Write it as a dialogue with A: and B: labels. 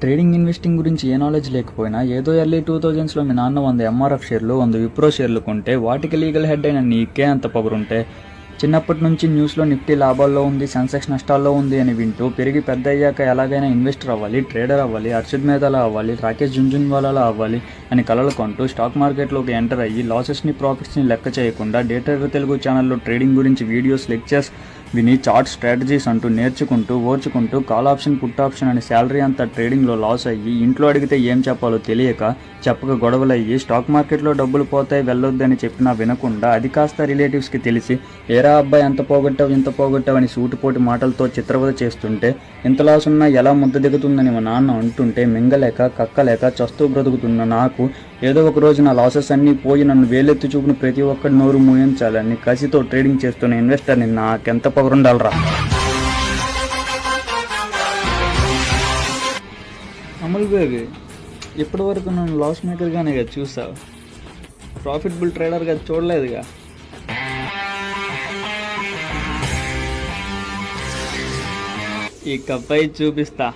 A: Trading investing గురించి ఏ knowledge లేకపోయినా ఏదో ఎర్లీ 2000s మీ నాన్న 100 ఎంఆర్ఎఫ్ షేర్లు 100 విప్రో షేర్లు కొంటే వాటికి లీగల్ హెడ్ అయిన నీకే అంత పొగరుంటే చిన్నప్పటి నుంచి న్యూస్లో నిఫ్టీ లాభాల్లో ఉంది, సెన్సెక్స్ నష్టాల్లో ఉంది అని వింటూ పెరిగి పెద్ద అయ్యాక ఎలాగైనా ఇన్వెస్టర్ అవ్వాలి, ట్రేడర్ అవ్వాలి, అర్షద్ మేధాలా అవ్వాలి, రాకేష్ జుంజున్వాలాలా అవ్వాలి అని కలలు కొంటూ స్టాక్ మార్కెట్లోకి ఎంటర్ అయ్యి లాసెస్ని ప్రాఫిట్స్ని లెక్క చేయకుండా డే ట్రేడర్ తెలుగు ఛానల్లో ట్రేడింగ్ గురించి వీడియోస్, లెక్చర్స్ విని చార్ట్ స్ట్రాటజీస్ అంటూ నేర్చుకుంటూ ఓర్చుకుంటూ కాల్ ఆప్షన్, పుట్ ఆప్షన్ అని శాలరీ అంతా ట్రేడింగ్లో లాస్ అయ్యి ఇంట్లో అడిగితే ఏం చెప్పాలో తెలియక చెప్పక గొడవలయ్యి స్టాక్ మార్కెట్లో డబ్బులు పోతాయి వెళ్ళొద్దని చెప్పినా వినకుండా అది కాస్త రిలేటివ్స్కి తెలిసి ఏరా అబ్బాయి అంత పోగొట్టావు ఇంత పోగొట్టావు అని సూటిపోటి మాటలతో చిత్రవద చేస్తుంటే ఇంత లాస్ ఉన్నా ఎలా ముద్ద దిగుతుందని మా నాన్న అంటుంటే మింగలేక కక్కలేక చస్తూ బ్రతుకుతున్న నాకు ఏదో ఒక రోజు నా లాసెస్ అన్నీ పోయి నన్ను వేలెత్తి చూపిన ప్రతి ఒక్కటి నోరు మూయించాలని కసితో ట్రేడింగ్ చేస్తున్న ఇన్వెస్టర్ని నాకెంత పొగరుండాలరా. అమల్ బేబీ, ఇప్పటి వరకు నన్ను లాస్ మేకర్గానే కదా చూసావు, ప్రాఫిటబుల్ ట్రేడర్గా చూడలేదుగా. ఇకపై చూపిస్తా.